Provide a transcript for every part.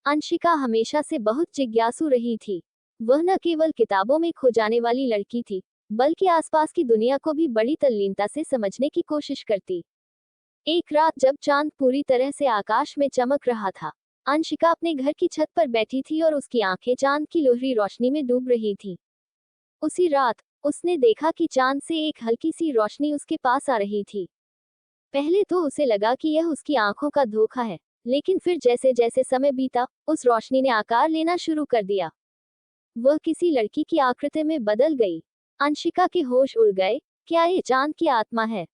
अंशिका हमेशा से बहुत जिज्ञासु रही थी। वह न केवल किताबों में खो जाने वाली लड़की थी, बल्कि आसपास की दुनिया को भी बड़ी तल्लीनता से समझने की कोशिश करती। एक रात जब चांद पूरी तरह से आकाश में चमक रहा था, अंशिका अपने घर की छत पर बैठी थी और उसकी आंखें चांद की लुहरी रोशनी में डूब रही थीं। उसी रात उसने देखा कि चांद से एक हल्की सी रोशनी उसके पास आ रही थी। पहले तो उसे लगा कि यह उसकी आंखों का धोखा है, लेकिन फिर जैसे जैसे समय बीता, उस रोशनी ने आकार लेना शुरू कर दिया। वह किसी लड़की की आकृति में बदल गई। अंशिका के होश उड़ गए। क्या ये चांद की आत्मा है?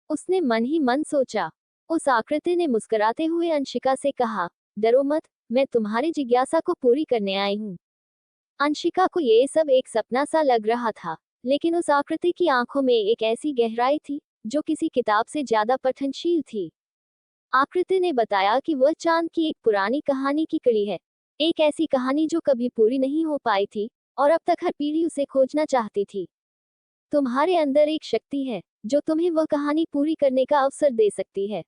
उसने मन ही मन सोचा। उस आकृति ने मुस्कुराते हुए अंशिका से कहा, डरो मत, मैं तुम्हारी जिज्ञासा को पूरी करने आई हूँ। अंशिका को ये सब एक सपना सा लग रहा था, लेकिन उस आकृति की आंखों में एक ऐसी गहराई थी जो किसी किताब से ज्यादा पठनशील थी। आकृति ने बताया कि वह चांद की एक पुरानी कहानी की कड़ी है, एक ऐसी कहानी जो कभी पूरी नहीं हो पाई थी और अब तक हर पीढ़ी उसे खोजना चाहती थी। तुम्हारे अंदर एक शक्ति है जो तुम्हें वह कहानी पूरी करने का अवसर दे सकती है,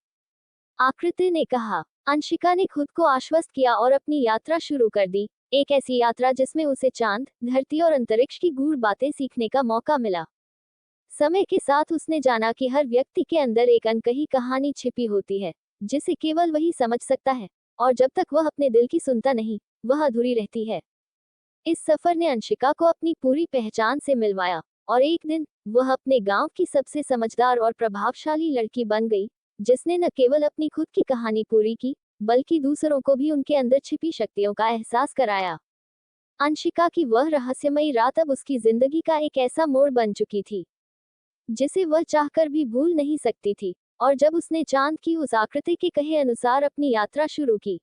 आकृति ने कहा। अंशिका ने खुद को आश्वस्त किया और अपनी यात्रा शुरू कर दी, एक ऐसी यात्रा जिसमें उसे चांद, धरती और अंतरिक्ष की गूढ़ बातें सीखने का मौका मिला। समय के साथ उसने जाना कि हर व्यक्ति के अंदर एक अनकही कहानी छिपी होती है, जिसे केवल वही समझ सकता है, और जब तक वह अपने दिल की सुनता नहीं, वह अधूरी रहती है। इस सफर ने अंशिका को अपनी पूरी पहचान से मिलवाया, और एक दिन वह अपने गांव की सबसे समझदार और प्रभावशाली लड़की बन गई, जिसने न केवल अपनी खुद की कहानी पूरी की, बल्कि दूसरों को भी उनके अंदर छिपी शक्तियों का एहसास कराया। अंशिका की वह रहस्यमयी रात अब उसकी जिंदगी का एक ऐसा मोड़ बन चुकी थी जिसे वह चाहकर भी भूल नहीं सकती थी। और जब उसने चांद की उस आकृति के कहे अनुसार अपनी यात्रा शुरू की,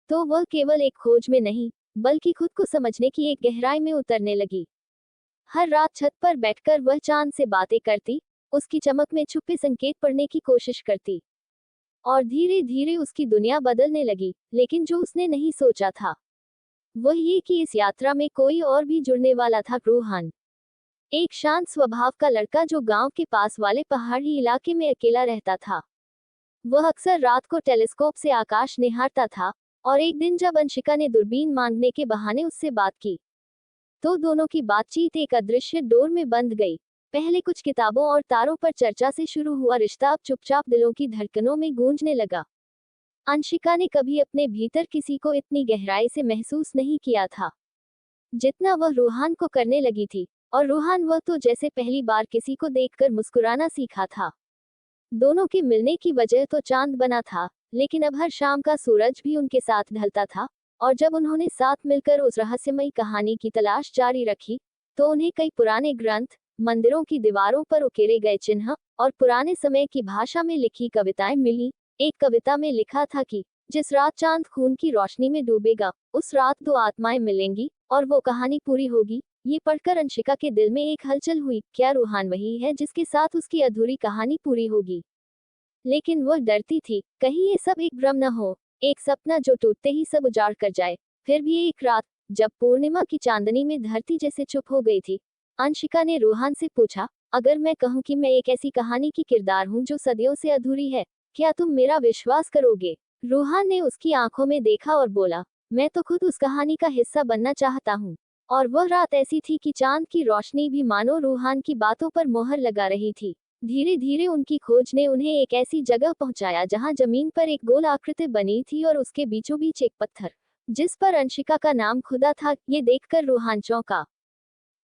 तो वह केवल एक खोज में नहीं, बल्कि खुद को समझने की एक गहराई में उतरने लगी। हर रात छत पर बैठकर वह चांद से बातें करती, उसकी चमक में छुपे संकेत पढ़ने की कोशिश करती, और धीरे धीरे उसकी दुनिया बदलने लगी। लेकिन जो उसने नहीं सोचा था वह ये कि इस यात्रा में कोई और भी जुड़ने वाला था, रूहान। एक शांत स्वभाव का लड़का जो गांव के पास वाले पहाड़ी इलाके में अकेला रहता था। वह अक्सर रात को टेलीस्कोप से आकाश निहारता था, और एक दिन जब अंशिका ने दूरबीन मांगने के बहाने उससे बात की, तो दोनों की बातचीत एक अदृश्य डोर में बंध गई। पहले कुछ किताबों और तारों पर चर्चा से शुरू हुआ रिश्ता अब चुपचाप दिलों की धड़कनों में गूंजने लगा। अंशिका ने कभी अपने भीतर किसी को इतनी गहराई से महसूस नहीं किया था जितना वह रूहान को करने लगी थी। और रूहान वह तो जैसे पहली बार किसी को देखकर मुस्कुराना सीखा था। दोनों के मिलने की वजह तो चांद बना था, लेकिन अब हर शाम का सूरज भी उनके साथ ढलता था। और जब उन्होंने साथ मिलकर उस रहस्यमयी कहानी की तलाश जारी रखी, तो उन्हें कई पुराने ग्रंथ, मंदिरों की दीवारों पर उकेरे गए चिन्ह और पुराने समय की भाषा में लिखी कविताएं मिली। एक कविता में लिखा था कि जिस रात चांद खून की रोशनी में डूबेगा, उस रात दो आत्माएं मिलेंगी और वो कहानी पूरी होगी। ये पढ़कर अंशिका के दिल में एक हलचल हुई, क्या रूहान वही है जिसके साथ उसकी अधूरी कहानी पूरी होगी? लेकिन वह डरती थी, कहीं ये सब एक भ्रम न हो, एक सपना जो टूटते ही सब उजाड़ कर जाए। फिर भी एक रात, जब पूर्णिमा की चांदनी में धरती जैसे चुप हो गई थी, अंशिका ने रूहान से पूछा, अगर मैं कहूँ कि मैं एक ऐसी कहानी की किरदार हूँ जो सदियों से अधूरी है, क्या तुम मेरा विश्वास करोगे? रूहान ने उसकी आंखों में देखा और बोला, मैं तो खुद उस कहानी का हिस्सा बनना चाहता हूँ। और वह रात ऐसी थी कि चांद की रोशनी भी मानो रूहान की बातों पर मोहर लगा रही थी। धीरे धीरे उनकी खोज ने उन्हें एक ऐसी जगह पहुंचाया जहां जमीन पर एक गोल आकृति बनी थी और उसके बीचों बीच एक पत्थर, जिस पर अंशिका का नाम खुदा था। ये देखकर रूहान चौंका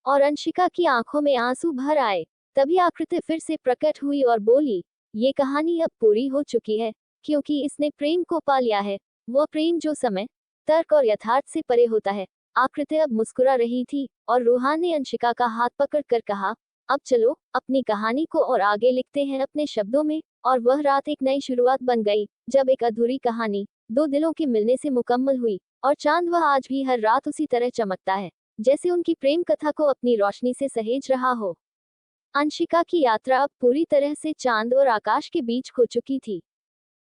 और अंशिका की आंखों में आंसू भर आए। तभी आकृति फिर से प्रकट हुई और बोली, ये कहानी अब पूरी हो चुकी है, क्योंकि इसने प्रेम को पा लिया है, वो प्रेम जो समय, तर्क और यथार्थ से परे होता है। आकृति अब मुस्कुरा रही थी, और रूहान ने अंशिका का हाथ पकड़कर कहा, अब चलो अपनी कहानी को और आगे लिखते हैं अपने शब्दों में। और वह रात एक नई शुरुआत बन गई, जब एक अधूरी कहानी दो दिलों के मिलने से मुकम्मल हुई। और चांद वह आज भी हर रात उसी तरह चमकता है, जैसे उनकी प्रेम कथा को अपनी रोशनी से सहेज रहा हो। अंशिका की यात्रा अब पूरी तरह से चांद और आकाश के बीच हो चुकी थी,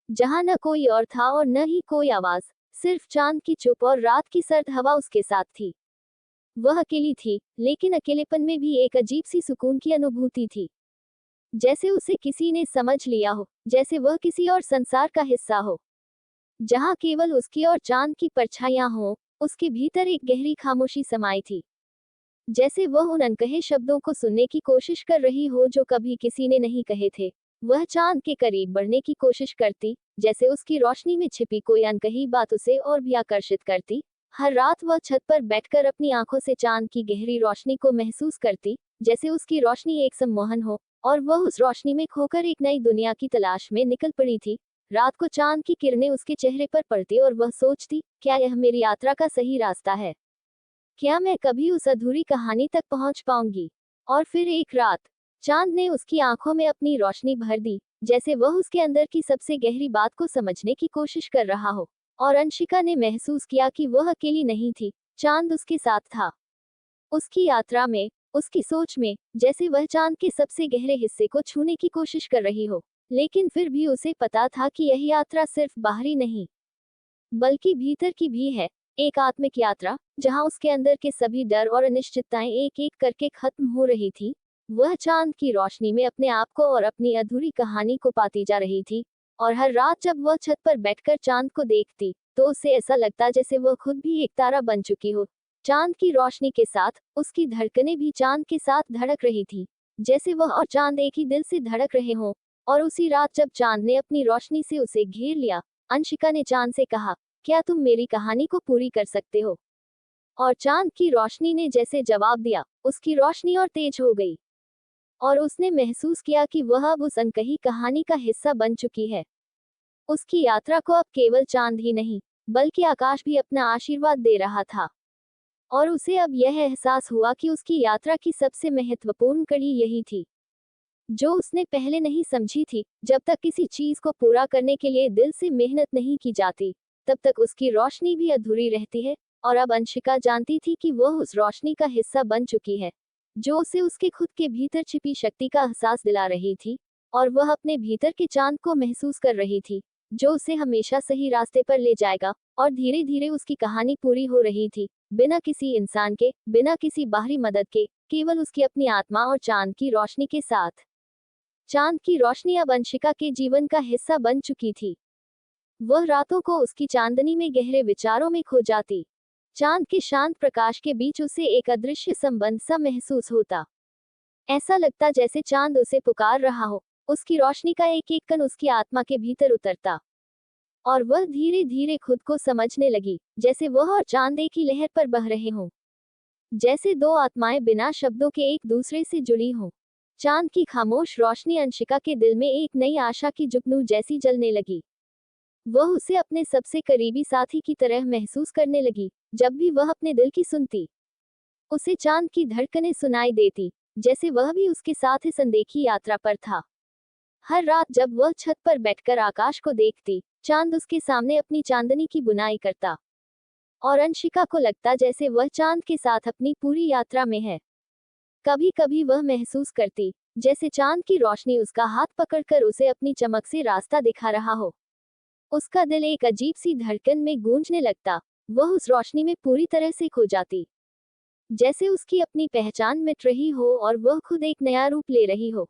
जहां न कोई और था और न ही कोई आवाज, सिर्फ चांद की चुप और रात की सर्द हवा उसके साथ थी। वह अकेली थी, लेकिन अकेलेपन में भी एक अजीब सी सुकून की अनुभूति थी, जैसे उसे किसी ने समझ लिया हो, जैसे वह किसी और संसार का हिस्सा हो। जहाँ केवल उसकी और चांद की परछाइयां हों, उसके भीतर एक गहरी खामोशी समाई थी। जैसे वह उन अनकहे शब्दों को सुनने की कोशिश कर रही हो जो कभी किसी ने नहीं कहे थे। वह चांद के करीब बढ़ने की कोशिश करती, जैसे उसकी रोशनी में छिपी कोई अनकही बात उसे और भी आकर्षित करती। हर रात वह छत पर बैठकर अपनी आंखों से चांद की गहरी रोशनी को महसूस करती, जैसे उसकी रोशनी एक सम्मोहन हो, और वह उस रोशनी में खोकर एक नई दुनिया की तलाश में निकल पड़ी थी। रात को चांद की किरणें उसके चेहरे पर पड़ती और वह सोचती, क्या यह मेरी यात्रा का सही रास्ता है? क्या मैं कभी उस अधूरी कहानी तक पहुंच पाऊंगी? और फिर एक रात चांद ने उसकी आंखों में अपनी रोशनी भर दी, जैसे वह उसके अंदर की सबसे गहरी बात को समझने की कोशिश कर रहा हो। और अंशिका ने महसूस किया कि वह अकेली नहीं थी, चांद उसके साथ था। उसकी यात्रा में, उसकी सोच में, जैसे वह चांद के सबसे गहरे हिस्से को छूने की कोशिश कर रही हो। लेकिन फिर भी उसे पता था कि यह यात्रा सिर्फ बाहरी नहीं, बल्कि भीतर की भी है। एक आत्मिक यात्रा, जहां उसके अंदर के सभी डर और अनिश्चितताएं एक एक करके खत्म हो रही थी। वह चांद की रोशनी में अपने आप को और अपनी अधूरी कहानी को पाती जा रही थी। और हर रात जब वह छत पर बैठकर चांद को देखती, तो उसे ऐसा लगता जैसे वह खुद भी एक तारा बन चुकी हो। चांद की रोशनी के साथ उसकी धड़कनें भी चांद के साथ धड़क रही थी, जैसे वह और चांद एक ही दिल से धड़क रहे हों। और उसी रात जब चांद ने अपनी रोशनी से उसे घेर लिया, अंशिका ने चांद से कहा, क्या तुम मेरी कहानी को पूरी कर सकते हो? और चांद की रोशनी ने जैसे जवाब दिया, उसकी रोशनी और तेज हो गई। और उसने महसूस किया कि वह अब उस अनकही कहानी का हिस्सा बन चुकी है। उसकी यात्रा को अब केवल चांद ही नहीं, बल्कि आकाश भी अपना आशीर्वाद दे रहा था। और उसे अब यह एहसास हुआ कि उसकी यात्रा की सबसे महत्वपूर्ण कड़ी यही थी, जो उसने पहले नहीं समझी थी। जब तक किसी चीज को पूरा करने के लिए दिल से मेहनत नहीं की जाती, तब तक उसकी रोशनी भी अधूरी रहती है। और अब अंशिका जानती थी कि वह उस रोशनी का हिस्सा बन चुकी है, जो उसे उसके खुद के भीतर छिपी शक्ति का एहसास दिला रही थी। और वह अपने भीतर के चांद को महसूस कर रही थी, जो उसे हमेशा सही रास्ते पर ले जाएगा। और धीरे धीरे उसकी कहानी पूरी हो रही थी, बिना किसी इंसान के, बिना किसी बाहरी मदद के, केवल उसकी अपनी आत्मा और चांद की रोशनी के साथ। चांद की रोशनी अब अंशिका के जीवन का हिस्सा बन चुकी थी। वह रातों को उसकी चांदनी में गहरे विचारों में खो जाती। चांद के शांत प्रकाश के बीच उसे एक अदृश्य संबंध सा महसूस होता। ऐसा लगता जैसे चांद उसे पुकार रहा हो। उसकी रोशनी का एक एक कण उसकी आत्मा के भीतर उतरता, और वह धीरे धीरे खुद को समझने लगी, जैसे वह और चांद एक ही लहर पर बह रहे हों, जैसे दो आत्माएं बिना शब्दों के एक दूसरे से जुड़ी हों। चांद की खामोश रोशनी अंशिका के दिल में एक नई आशा की जुगनू जैसी जलने लगी। वह उसे अपने सबसे करीबी साथी की तरह महसूस करने लगी। जब भी वह अपने दिल की सुनती, उसे चांद की धड़कनें सुनाई देती, जैसे वह भी उसके साथ इस अनदेखी यात्रा पर था। हर रात जब वह छत पर बैठकर आकाश को देखती, चांद उसके सामने अपनी चांदनी की बुनाई करता, और अंशिका को लगता जैसे वह चांद के साथ अपनी पूरी यात्रा में है। कभी कभी वह महसूस करती, जैसे चांद की रोशनी उसका हाथ पकड़कर उसे अपनी चमक से रास्ता दिखा रहा हो। उसका दिल एक अजीब सी धड़कन में गूंजने लगता। वह उस रोशनी में पूरी तरह से खो जाती, जैसे उसकी अपनी पहचान मिट रही हो और वह खुद एक नया रूप ले रही हो।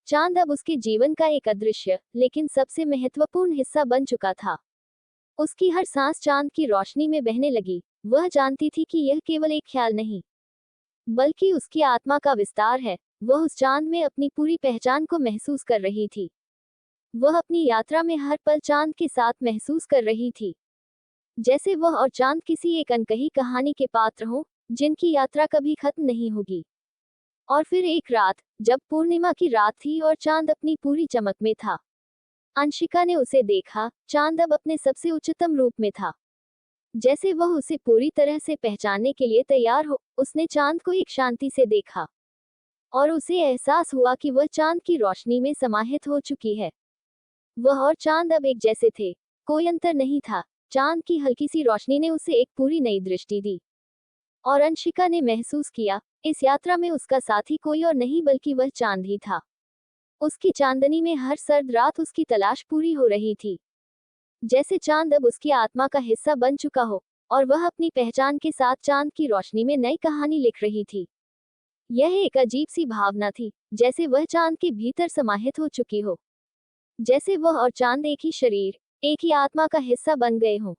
चांद अब उसके जीवन का एक अदृश्य लेकिन सबसे महत्वपूर्ण हिस्सा बन चुका था। उसकी हर सांस चांद की रोशनी में बहने लगी। वह जानती थी कि यह केवल एक ख्याल नहीं, बल्कि उसकी आत्मा का विस्तार है। वह उस चांद में अपनी पूरी पहचान को महसूस कर रही थी। वह अपनी यात्रा में हर पल चांद के साथ महसूस कर रही थी, जैसे वह और चांद किसी एक अनकही कहानी के पात्र हों, जिनकी यात्रा कभी खत्म नहीं होगी। और फिर एक रात, जब पूर्णिमा की रात थी और चांद अपनी पूरी चमक में था, अंशिका ने उसे देखा। चांद अब अपने सबसे उच्चतम रूप में था, जैसे वह उसे पूरी तरह से पहचानने के लिए तैयार हो। उसने चांद को एक शांति से देखा, और उसे एहसास हुआ कि वह चांद की रोशनी में समाहित हो चुकी है। वह और चांद अब एक जैसे थे, कोई अंतर नहीं था। चांद की हल्की सी रोशनी ने उसे एक पूरी नई दृष्टि दी, और अंशिका ने महसूस किया, इस यात्रा में उसका साथी कोई और नहीं बल्कि वह चांद ही था। उसकी चांदनी में हर सर्द रात उसकी तलाश पूरी हो रही थी, जैसे चांद अब उसकी आत्मा का हिस्सा बन चुका हो, और वह अपनी पहचान के साथ चांद की रोशनी में नई कहानी लिख रही थी। यह एक अजीब सी भावना थी, जैसे वह चांद के भीतर समाहित हो चुकी हो, जैसे वह और चांद एक ही शरीर, एक ही आत्मा का हिस्सा बन गए हों।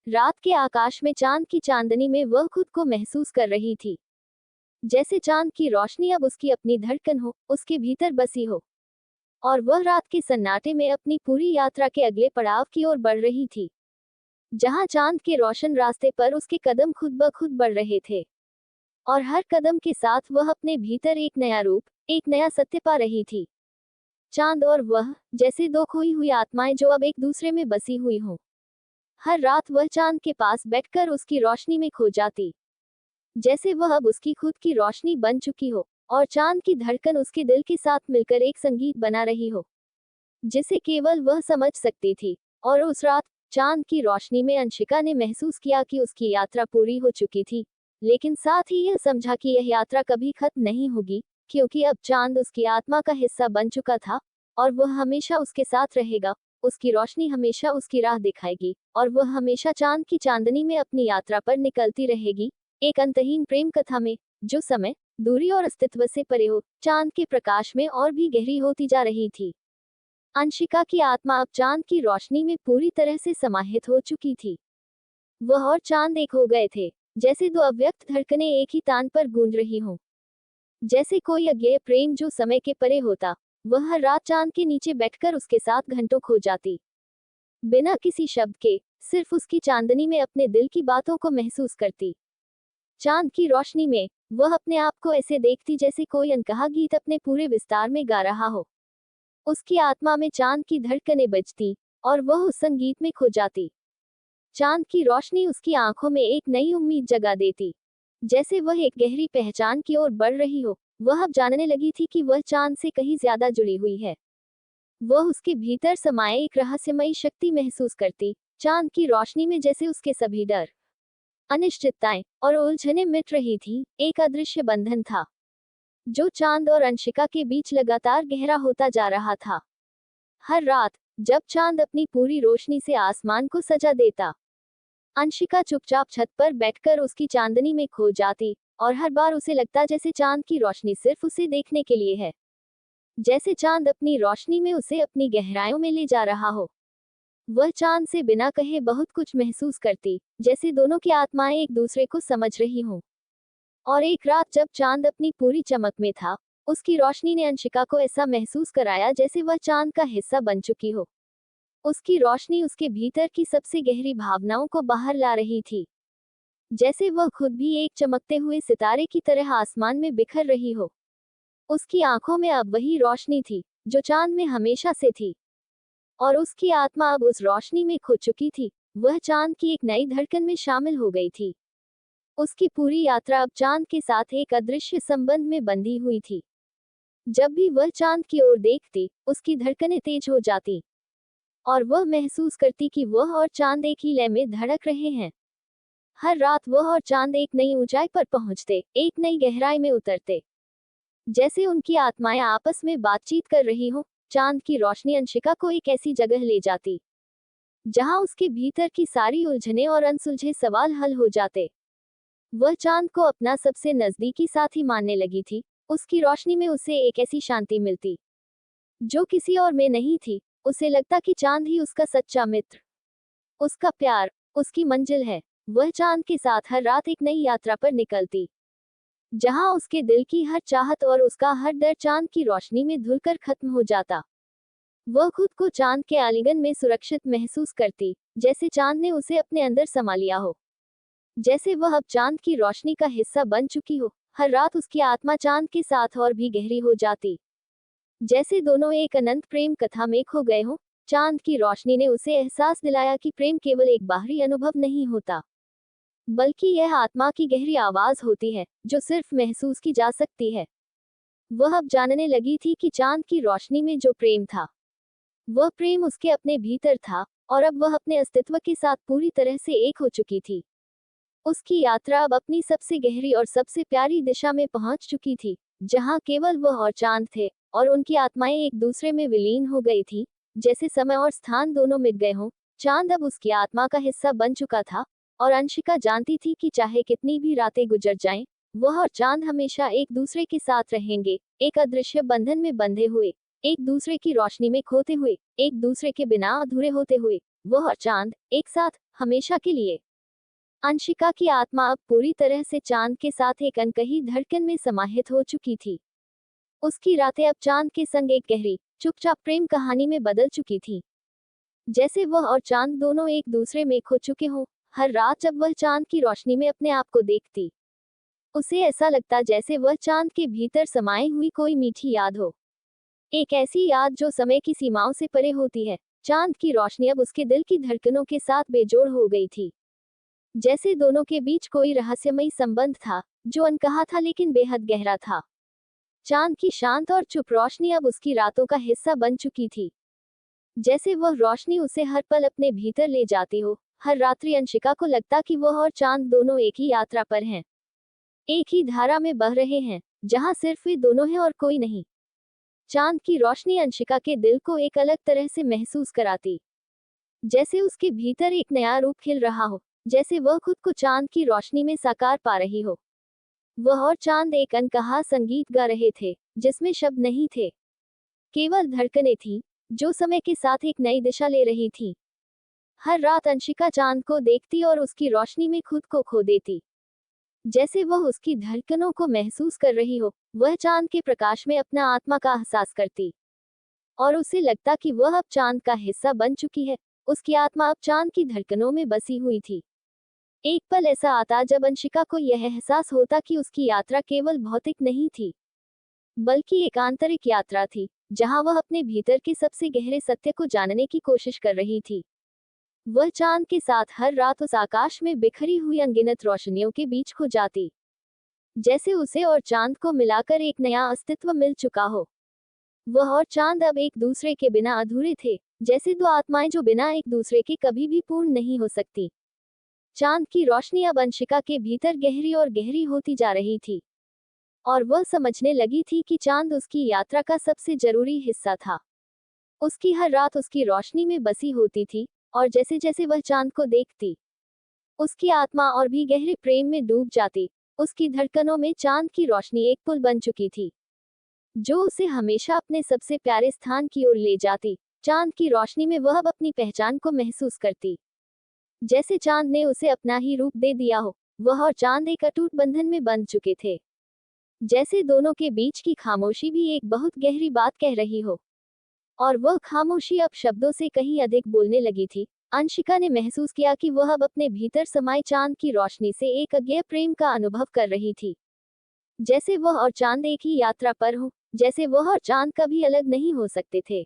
रात के आकाश में चांद की चांदनी में वह खुद को महसूस कर रही थी, जैसे चांद की रोशनी अब उसकी अपनी धड़कन हो, उसके भीतर बसी हो, और वह रात के सन्नाटे में अपनी पूरी यात्रा के अगले पड़ाव की ओर बढ़ रही थी, जहां चांद के रोशन रास्ते पर उसके कदम खुद ब खुद बढ़ रहे थे, और हर कदम के साथ वह अपने भीतर एक नया रूप, एक नया सत्य पा रही थी। चांद और वह, जैसे दो खोई हुई आत्माएं जो अब एक दूसरे में बसी हुई हों। हर रात वह चांद के पास बैठकर उसकी रोशनी में खो जाती, जैसे वह अब उसकी खुद की रोशनी बन चुकी हो, और चांद की धड़कन उसके दिल के साथ मिलकर एक संगीत बना रही हो, जिसे केवल वह समझ सकती थी। और उस रात चांद की रोशनी में अंशिका ने महसूस किया कि उसकी यात्रा पूरी हो चुकी थी, लेकिन साथ ही यह समझा कि यह यात्रा कभी खत्म नहीं होगी, क्योंकि अब चांद उसकी आत्मा का हिस्सा बन चुका था, और वह हमेशा उसके साथ रहेगा। उसकी रोशनी हमेशा उसकी राह दिखाएगी, और वह हमेशा चांद की चांदनी में अपनी यात्रा पर निकलती रहेगी, एक अंतहीन प्रेम कथा में, जो समय, दूरी और अस्तित्व से परे हो, चांद के प्रकाश में और भी गहरी होती जा रही थी। अंशिका की आत्मा अब चांद की रोशनी में पूरी तरह से समाहित हो चुकी थी। वह और चांद एक हो गए थे, जैसे दो अव्यक्त धड़कनें एक ही तान पर गूंज रही हों। जैसे कोई अज्ञेय प्रेम जो समय के परे होता। वह हर रात चांद के नीचे बैठकर उसके साथ घंटों खो जाती, बिना किसी शब्द के, सिर्फ उसकी चांदनी में अपने दिल की बातों को महसूस करती। चांद की रोशनी में वह अपने आप को ऐसे देखती जैसे कोई अनकहा गीत अपने पूरे विस्तार में गा रहा हो। उसकी आत्मा में चांद की धड़कनें बजती, और वह उस संगीत में खो जाती। चांद की रोशनी उसकी आंखों में एक नई उम्मीद जगा देती, जैसे वह एक गहरी पहचान की ओर बढ़ रही हो। वह अब जानने लगी थी कि वह चांद से कहीं ज्यादा जुड़ी हुई है। वह उसके भीतर समाये एक रहस्यमयी शक्ति महसूस करती, चांद की रोशनी में जैसे उसके सभी डर, अनिश्चितताएं और उलझनें मिट रही थी। एक अदृश्य बंधन था, जो चांद और अंशिका के बीच लगातार गहरा होता जा रहा था। हर रात जब चांद अपनी पूरी रोशनी से आसमान को सजा देता, अंशिका चुपचाप छत पर बैठकर उसकी चांदनी में खो जाती, और हर बार उसे लगता जैसे चांद की रोशनी सिर्फ उसे देखने के लिए है, जैसे चांद अपनी रोशनी में उसे अपनी गहराइयों में ले जा रहा हो। वह चांद से बिना कहे बहुत कुछ महसूस करती, जैसे दोनों की आत्माएं एक दूसरे को समझ रही हों। और एक रात जब चांद अपनी पूरी चमक में था, उसकी रोशनी ने अंशिका को ऐसा महसूस कराया जैसे वह चांद का हिस्सा बन चुकी हो। उसकी रोशनी उसके भीतर की सबसे गहरी भावनाओं को बाहर ला रही थी, जैसे वह खुद भी एक चमकते हुए सितारे की तरह आसमान में बिखर रही हो। उसकी आंखों में अब वही रोशनी थी जो चांद में हमेशा से थी, और उसकी आत्मा अब उस रोशनी में खो चुकी थी। वह चांद की एक नई धड़कन में शामिल हो गई थी। उसकी पूरी यात्रा अब चांद के साथ एक अदृश्य संबंध में बंधी हुई थी। जब भी वह चांद की ओर देखती, उसकी धड़कनें तेज हो जाती, और वह महसूस करती कि वह और चांद एक ही लय में धड़क रहे हैं। हर रात वह और चांद एक नई ऊंचाई पर पहुंचते, एक नई गहराई में उतरते, जैसे उनकी आत्माएं आपस में बातचीत कर रही हो। चांद की रोशनी अंशिका को एक ऐसी जगह ले जाती, जहां उसके भीतर की सारी उलझने और अनसुलझे सवाल हल हो जाते। वह चांद को अपना सबसे नजदीकी साथी मानने लगी थी। उसकी रोशनी में उसे एक ऐसी शांति मिलती, जो किसी और में नहीं थी। उसे लगता कि चांद ही उसका सच्चा मित्र, उसका प्यार, उसकी मंजिल है। वह चांद के साथ हर रात एक नई यात्रा पर निकलती, जहां उसके दिल की हर चाहत और उसका हर डर चांद की रोशनी में धुलकर खत्म हो जाता। वह खुद को चांद के आलिंगन में सुरक्षित महसूस करती, जैसे चांद ने उसे अपने अंदर समा लिया हो, जैसे वह अब चांद की रोशनी का हिस्सा बन चुकी हो। हर रात उसकी आत्मा चांद के साथ और भी गहरी हो जाती, जैसे दोनों एक अनंत प्रेम कथा में खो गए हों। चांद की रोशनी ने उसे एहसास दिलाया कि प्रेम केवल एक बाहरी अनुभव नहीं होता, बल्कि यह आत्मा की गहरी आवाज होती है, जो सिर्फ महसूस की जा सकती है। वह अब जानने लगी थी कि चांद की रोशनी में जो प्रेम था, वह प्रेम उसके अपने भीतर था, और अब वह अपने अस्तित्व के साथ पूरी तरह से एक हो चुकी थी। उसकी यात्रा अब अपनी सबसे गहरी और सबसे प्यारी दिशा में पहुंच चुकी थी, जहां केवल वह और चांद थे, और उनकी आत्माएं एक दूसरे में विलीन हो गई थी, जैसे समय और स्थान दोनों मिट गए हों। चांद अब उसकी आत्मा का हिस्सा बन चुका था, और अंशिका जानती थी कि चाहे कितनी भी रातें गुजर जाएं, वह और चांद हमेशा एक दूसरे के साथ रहेंगे, एक अदृश्य बंधन में बंधे हुए। एक दूसरे की रोशनी में खोते हुए, एक दूसरे के बिना अधूरे होते हुए, वह और चांद एक साथ हमेशा के लिए। अंशिका की आत्मा अब पूरी तरह से चांद के साथ एक अनकही धड़कन में समाहित हो चुकी थी। उसकी रातें अब चांद के संग एक गहरी, चुपचाप प्रेम कहानी में बदल चुकी थी। जैसे वह और चांद दोनों एक दूसरे में खो चुके हों। हर रात जब वह चांद की रोशनी में अपने आप को देखती, उसे ऐसा लगता जैसे वह चांद के भीतर समाई हुई कोई मीठी याद हो। एक ऐसी याद जो समय की सीमाओं से परे होती है। चांद की रोशनी अब उसके दिल की धड़कनों के साथ बेजोड़ हो गई थी। जैसे दोनों के बीच कोई रहस्यमयी संबंध था, जो अनकहा था लेकिन बेहद गहरा था। चांद की शांत और चुप रोशनी अब उसकी रातों का हिस्सा बन चुकी थी। जैसे वह रोशनी उसे हर पल अपने भीतर ले जाती हो। हर रात्रि अंशिका को लगता कि वह और चांद दोनों एक ही यात्रा पर हैं, एक ही धारा में बह रहे हैं, जहां सिर्फ वे दोनों हैं और कोई नहीं। चांद की रोशनी अंशिका के दिल को एक अलग तरह से महसूस कराती, जैसे उसके भीतर एक नया रूप खिल रहा हो, जैसे वह खुद को चांद की रोशनी में साकार पा रही हो। वह और चांद एक अनकहा संगीत गा रहे थे, जिसमें शब्द नहीं थे, केवल धड़कनें थीं, जो समय के साथ एक नई दिशा ले रही थी। हर रात अंशिका चांद को देखती और उसकी रोशनी में खुद को खो देती, जैसे वह उसकी धड़कनों को महसूस कर रही हो। वह चांद के प्रकाश में अपना आत्मा का एहसास करती, और उसे लगता कि वह अब चांद का हिस्सा बन चुकी है। उसकी आत्मा अब चांद की धड़कनों में बसी हुई थी। एक पल ऐसा आता जब अंशिका को यह एहसास होता कि उसकी यात्रा केवल भौतिक नहीं थी, बल्कि एक आंतरिक यात्रा थी, जहां वह अपने भीतर के सबसे गहरे सत्य को जानने की कोशिश कर रही थी। वह चांद के साथ हर रात उस आकाश में बिखरी हुई अनगिनत रोशनियों के बीच खो जाती, जैसे उसे और चांद को मिलाकर एक नया अस्तित्व मिल चुका हो। वह और चांद अब एक दूसरे के बिना अधूरे थे, जैसे दो आत्माएं जो बिना एक दूसरे के कभी भी पूर्ण नहीं हो सकती। चांद की रोशनी अब अंशिका के भीतर गहरी और गहरी होती जा रही थी, और वह समझने लगी थी कि चांद उसकी यात्रा का सबसे जरूरी हिस्सा था। उसकी हर रात उसकी रोशनी में बसी होती थी, और जैसे जैसे वह चांद को देखती, उसकी आत्मा और भी गहरे प्रेम में डूब जाती। उसकी धड़कनों में चांद की रोशनी एक पुल बन चुकी थी, जो उसे हमेशा अपने सबसे प्यारे स्थान की ओर ले जाती। चांद की रोशनी में वह अब अपनी पहचान को महसूस करती, जैसे चांद ने उसे अपना ही रूप दे दिया हो। वह और चांद एक अटूट बंधन में बंध चुके थे, जैसे दोनों के बीच की खामोशी भी एक बहुत गहरी बात कह रही हो, और वह खामोशी अब शब्दों से कहीं अधिक बोलने लगी थी। अंशिका ने महसूस किया कि वह अब अपने भीतर समाये चांद की रोशनी से एक अज्ञेय प्रेम का अनुभव कर रही थी, जैसे वह और चांद एक ही यात्रा पर हो, जैसे वह और चांद कभी अलग नहीं हो सकते थे।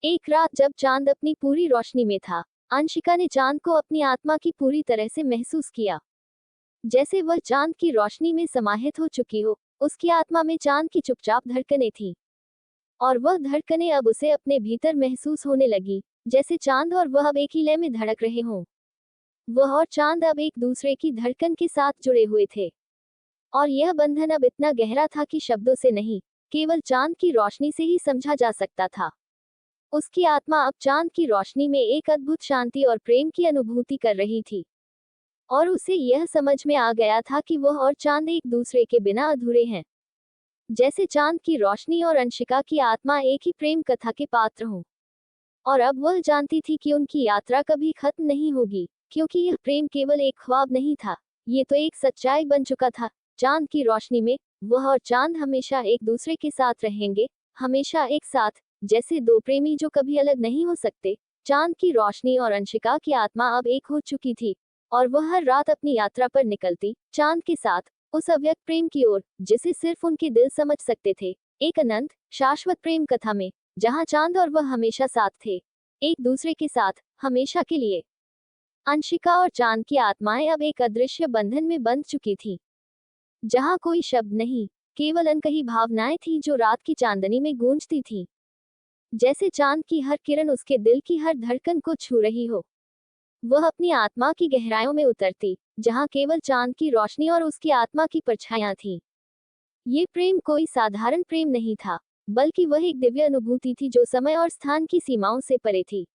एक रात जब चांद अपनी पूरी रोशनी में था, अंशिका ने चांद को अपनी आत्मा की पूरी तरह से महसूस किया, जैसे वह चांद की रोशनी में समाहित हो चुकी हो। उसकी आत्मा में चांद की चुपचाप धड़कनें थीं, और वह धड़कनें अब उसे अपने भीतर महसूस होने लगी, जैसे चांद और वह अब एक ही लय में धड़क रहे हों। वह और चांद अब एक दूसरे की धड़कन के साथ जुड़े हुए थे, और यह बंधन अब इतना गहरा था कि शब्दों से नहीं, केवल चांद की रोशनी से ही समझा जा सकता था। उसकी आत्मा अब चांद की रोशनी में एक अद्भुत शांति और प्रेम की अनुभूति कर रही थी, और उसे यह समझ में आ गया था कि वह और चांद एक दूसरे के बिना अधूरे हैं, जैसे चांद की रोशनी और अंशिका की आत्मा एक ही प्रेम कथा के पात्र हों। और अब वह जानती थी कि उनकी यात्रा कभी खत्म नहीं होगी, क्योंकि यह प्रेम केवल एक ख्वाब नहीं था, ये तो एक सच्चाई बन चुका था। चांद की रोशनी में वह और चांद हमेशा एक दूसरे के साथ रहेंगे, हमेशा एक साथ, जैसे दो प्रेमी जो कभी अलग नहीं हो सकते। चांद की रोशनी और अंशिका की आत्मा अब एक हो चुकी थी, और वह हर रात अपनी यात्रा पर निकलती, चांद के साथ, उस अव्यक्त प्रेम की ओर, जिसे सिर्फ उनके दिल समझ सकते थे। एक अनंत, शाश्वत प्रेम कथा में, जहां चांद और वह हमेशा साथ थे, एक दूसरे के साथ, हमेशा के लिए। अंशिका और चांद की आत्माएं अब एक अदृश्य बंधन में बंध चुकी थी, जहां कोई शब्द नहीं, केवल अनकही भावनाएं थी जो रात की चांदनी में गूंजती थी, जैसे चांद की हर किरण उसके दिल की हर धड़कन को छू रही हो। वह अपनी आत्मा की गहराइयों में उतरती, जहां केवल चांद की रोशनी और उसकी आत्मा की परछाइयां थीं। ये प्रेम कोई साधारण प्रेम नहीं था, बल्कि वह एक दिव्य अनुभूति थी जो समय और स्थान की सीमाओं से परे थी।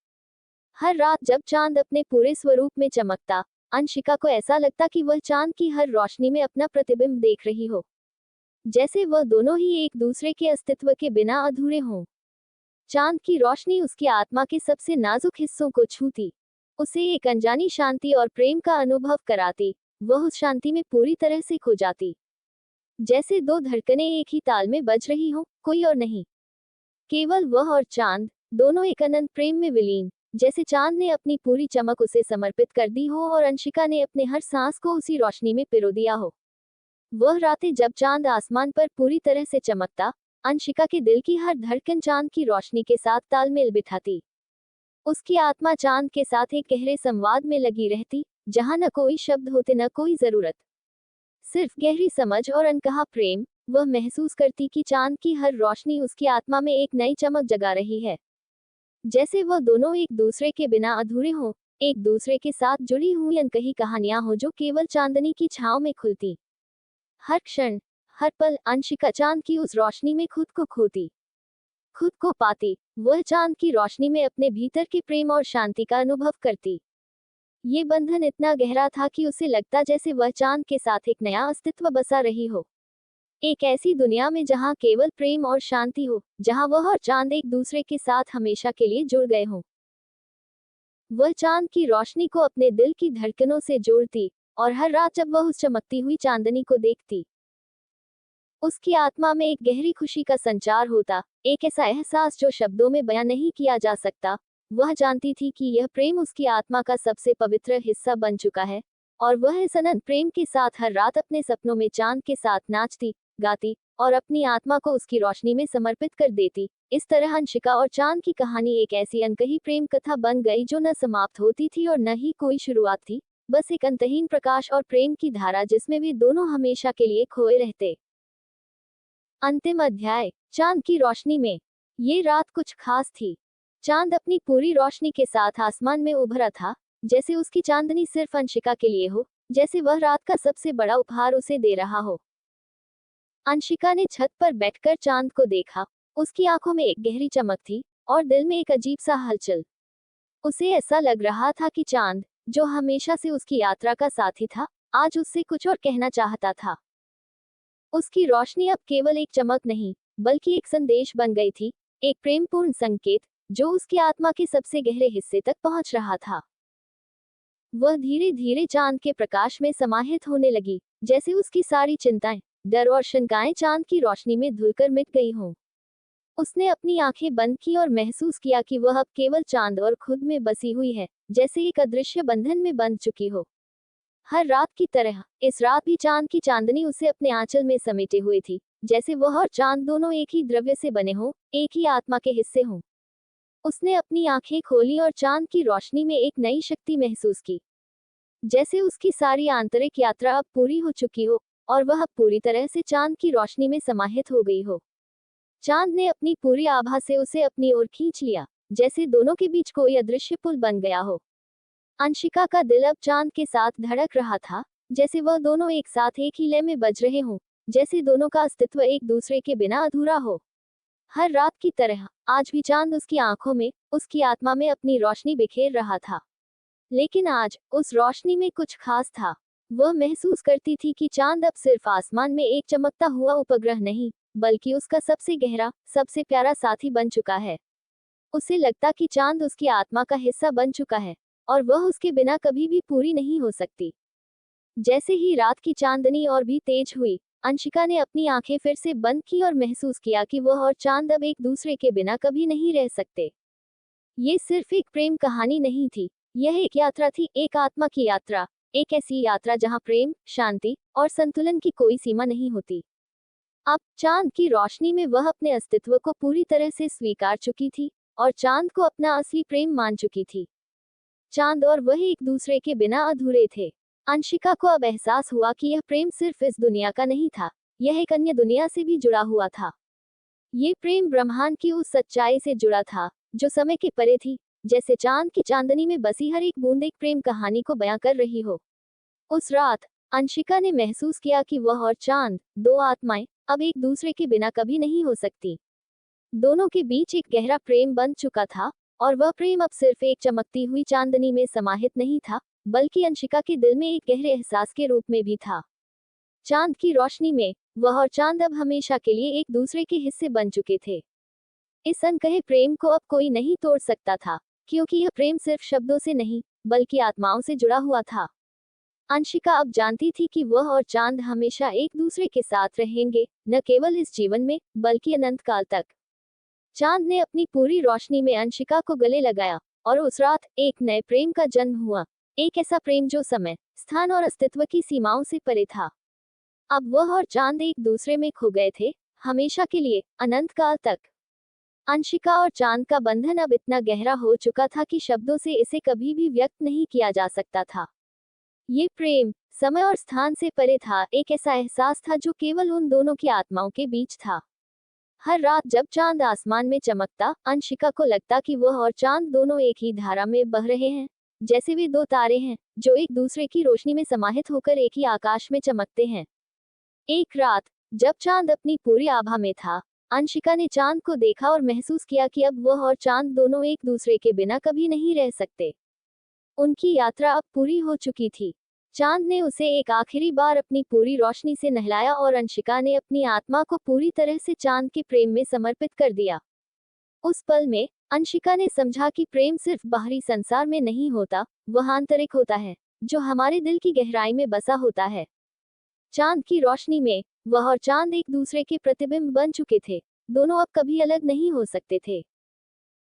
हर रात जब चांद अपने पूरे स्वरूप में चमकता, अंशिका को ऐसा लगता कि वह चांद की हर रोशनी में अपना प्रतिबिंब देख रही हो, जैसे वह दोनों ही एक दूसरे के अस्तित्व के बिना अधूरे हों। चांद की रोशनी उसकी आत्मा के सबसे नाजुक हिस्सों को छूती, उसे एक अनजानी शांति और प्रेम का अनुभव कराती। वह उस शांति में पूरी तरह से खो जाती, जैसे दो धड़कनें एक ही ताल में बज रही हों, कोई और नहीं, केवल वह और चांद, दोनों एक अनंत प्रेम में विलीन। जैसे चांद ने अपनी पूरी चमक उसे समर्पित कर दी हो और अंशिका ने अपने हर सांस को उसी रोशनी में पिरो दिया हो। वह रातें जब चांद आसमान पर पूरी तरह से चमकता, अंशिका के दिल की हर धड़कन चांद की रोशनी के साथ तालमेल बिठाती। उसकी आत्मा चांद के साथ एक गहरे संवाद में लगी रहती, जहां न कोई शब्द होते न कोई जरूरत, सिर्फ गहरी समझ और अनकहा प्रेम। वह महसूस करती कि चांद की हर रोशनी उसकी आत्मा में एक नई चमक जगा रही है, जैसे वह दोनों एक दूसरे के बिना अधूरे हों, एक दूसरे के साथ जुड़ी हुई अनकही कहानियां हो जो केवल चांदनी की छांव में खुलती। हर क्षण, हर पल अंशिका चांद की उस रोशनी में खुद को खोती, खुद को पाती। वह चांद की रोशनी में अपने भीतर के प्रेम और शांति का अनुभव करती। ये बंधन इतना गहरा था कि उसे लगता जैसे वह चांद के साथ एक नया अस्तित्व बसा रही हो, एक ऐसी दुनिया में जहां केवल प्रेम और शांति हो, जहां वह और चांद एक दूसरे के साथ हमेशा के लिए जुड़ गए हों। वह चांद की रोशनी को अपने दिल की धड़कनों से जोड़ती, और हर रात जब वह उस चमकती हुई चांदनी को देखती, उसकी आत्मा में एक गहरी खुशी का संचार होता, एक ऐसा एहसास जो शब्दों में बयां नहीं किया जा सकता। वह जानती थी कि यह प्रेम उसकी आत्मा का सबसे पवित्र हिस्सा बन चुका है, और वह इस अनंत प्रेम के साथ हर रात अपने सपनों में चांद के साथ नाचती, गाती और अपनी आत्मा को उसकी रोशनी में समर्पित कर देती। इस तरह अंशिका और चांद की कहानी एक ऐसी अनकही प्रेम कथा बन गई जो न समाप्त होती थी और न ही कोई शुरुआत थी, बस एक अंतहीन प्रकाश और प्रेम की धारा जिसमें वे दोनों हमेशा के लिए खोए रहते। अंतिम अध्याय, चांद की रोशनी में। ये रात कुछ खास थी। चांद अपनी पूरी रोशनी के साथ आसमान में उभरा था, जैसे उसकी चांदनी सिर्फ अंशिका के लिए हो, जैसे वह रात का सबसे बड़ा उपहार उसे दे रहा हो। अंशिका ने छत पर बैठकर चांद को देखा। उसकी आंखों में एक गहरी चमक थी और दिल में एक अजीब सा हलचल। उसे ऐसा लग रहा था कि चांद, जो हमेशा से उसकी यात्रा का साथी था, आज उससे कुछ और कहना चाहता था। उसकी रोशनी अब केवल एक चमक नहीं, बल्कि एक संदेश बन गई थी, एक प्रेमपूर्ण संकेत जो उसकी आत्मा के सबसे गहरे हिस्से तक पहुंच रहा था। वह धीरे धीरे चांद के प्रकाश में समाहित होने लगी, जैसे उसकी सारी चिंताएं, डर और शंकाएं चांद की रोशनी में धुलकर मिट गई हों। उसने अपनी आंखें बंद की और महसूस किया कि वह अब केवल चांद और खुद में बसी हुई है, जैसे एक अदृश्य बंधन में बंध चुकी हो। हर रात की तरह इस रात भी चांद की चांदनी उसे अपने आंचल में समेटे हुए थी, जैसे वह और चांद दोनों एक ही द्रव्य से बने हों, एक ही आत्मा के हिस्से हों। उसने अपनी आंखें खोली और चांद की रोशनी में एक नई शक्ति महसूस की, जैसे उसकी सारी आंतरिक यात्रा अब पूरी हो चुकी हो और वह अब पूरी तरह से चांद की रोशनी में समाहित हो गई हो। चांद ने अपनी पूरी आभा से उसे अपनी ओर खींच लिया, जैसे दोनों के बीच कोई अदृश्य पुल बन गया हो। अंशिका का दिल अब चांद के साथ धड़क रहा था, जैसे वह दोनों एक साथ एक ही लय में बज रहे हों, जैसे दोनों का अस्तित्व एक दूसरे के बिना अधूरा हो। हर रात की तरह आज भी चांद उसकी आंखों में, उसकी आत्मा में अपनी रोशनी बिखेर रहा था। लेकिन आज उस रोशनी में कुछ खास था। वह महसूस करती थी कि चांद अब सिर्फ आसमान में एक चमकता हुआ उपग्रह नहीं, बल्कि उसका सबसे गहरा, सबसे प्यारा साथी बन चुका है। उसे लगता कि चांद उसकी आत्मा का हिस्सा बन चुका है, और वह उसके बिना कभी भी पूरी नहीं हो सकती। जैसे ही रात की चांदनी और भी तेज हुई, अंशिका ने अपनी आंखें फिर से बंद की और महसूस किया कि वह और चांद अब एक दूसरे के बिना कभी नहीं रह सकते। ये सिर्फ एक प्रेम कहानी नहीं थी, यह एक यात्रा थी, एक आत्मा की यात्रा, एक ऐसी यात्रा जहां प्रेम, शांति और संतुलन की कोई सीमा नहीं होती। अब चांद की रोशनी में वह अपने अस्तित्व को पूरी तरह से स्वीकार चुकी थी और चांद को अपना असली प्रेम मान चुकी थी। चांद और वह एक दूसरे के बिना अधूरे थे। अंशिका को अब एहसास हुआ कि यह प्रेम सिर्फ इस दुनिया का नहीं था, यह एक अन्य दुनिया से भी जुड़ा हुआ था। ये प्रेम ब्रह्मांड की उस सच्चाई से जुड़ा था जो समय के परे थी, जैसे चांद की चांदनी में बसी हर एक बूंद एक प्रेम कहानी को बयां कर रही हो। उस रात अंशिका ने महसूस किया कि वह और चांद, दो आत्माएं, अब एक दूसरे के बिना कभी नहीं हो सकती। दोनों के बीच एक गहरा प्रेम बन चुका था, और वह प्रेम अब सिर्फ एक चमकती हुई चांदनी में समाहित नहीं था, बल्कि अंशिका के दिल में एक गहरे एहसास के रूप में भी था। चांद की रोशनी में वह और चांद अब हमेशा के लिए एक दूसरे के हिस्से बन चुके थे। इस अनकहे प्रेम को अब कोई नहीं तोड़ सकता था, क्योंकि यह प्रेम सिर्फ शब्दों से नहीं, बल्कि आत्माओं से जुड़ा हुआ था। अंशिका अब जानती थी कि वह और चांद हमेशा एक दूसरे के साथ रहेंगे, न केवल इस जीवन में, बल्कि अनंत काल तक। चांद ने अपनी पूरी रोशनी में अंशिका को गले लगाया, और उस रात एक नए प्रेम का जन्म हुआ। एक ऐसा प्रेम जो समय, स्थान और अस्तित्व की सीमाओं से परे था। अब वह और चांद एक दूसरे में खो गए थे, हमेशा के लिए, अनंत काल तक। अंशिका और चांद का बंधन अब इतना गहरा हो चुका था कि शब्दों से इसे कभी भी व्यक्त नहीं किया जा सकता था। ये प्रेम समय और स्थान से परे था, एक ऐसा एहसास था जो केवल उन दोनों की आत्माओं के बीच था। हर रात जब चांद आसमान में चमकता, अंशिका को लगता कि वह और चांद दोनों एक ही धारा में बह रहे हैं, जैसे वे दो तारे हैं जो एक दूसरे की रोशनी में समाहित होकर एक ही आकाश में चमकते हैं। एक रात जब चांद अपनी पूरी आभा में था, अंशिका ने चांद को देखा और महसूस किया कि अब वह और चांद दोनों एक दूसरे के बिना कभी नहीं रह सकते। उनकी यात्रा अब पूरी हो चुकी थी। चांद ने उसे एक आखिरी बार अपनी पूरी रोशनी से नहलाया और अंशिका ने अपनी आत्मा को पूरी तरह से चांद के प्रेम में समर्पित कर दिया। उस पल में अंशिका ने समझा कि प्रेम सिर्फ बाहरी संसार में नहीं होता, वह आंतरिक होता है, जो हमारे दिल की गहराई में बसा होता है। चांद की रोशनी में वह और चांद एक दूसरे के प्रतिबिंब बन चुके थे, दोनों अब कभी अलग नहीं हो सकते थे।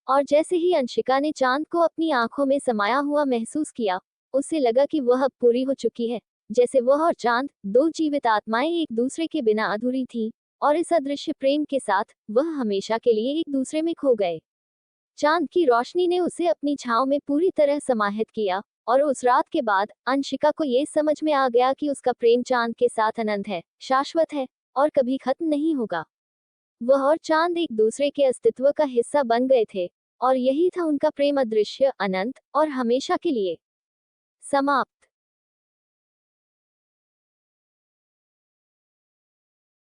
और जैसे ही अंशिका ने चांद को अपनी आंखों में समाया हुआ महसूस किया, उसे लगा कि वह अब पूरी हो चुकी है, जैसे वह और चांद, दो जीवित आत्माएं एक दूसरे के बिना अधूरी थी, और इस अदृश्य प्रेम के साथ वह हमेशा के लिए एक दूसरे में खो गए। चांद की रोशनी ने उसे अपनी छांव में पूरी तरह समाहित किया, और उस रात के बाद अंशिका को ये समझ में आ गया कि उसका प्रेम चांद के साथ अनंत है, शाश्वत है, और कभी खत्म नहीं होगा। वह और चांद एक दूसरे के अस्तित्व का हिस्सा बन गए थे, और यही था उनका प्रेम, अदृश्य, अनंत और हमेशा के लिए। समाप्त।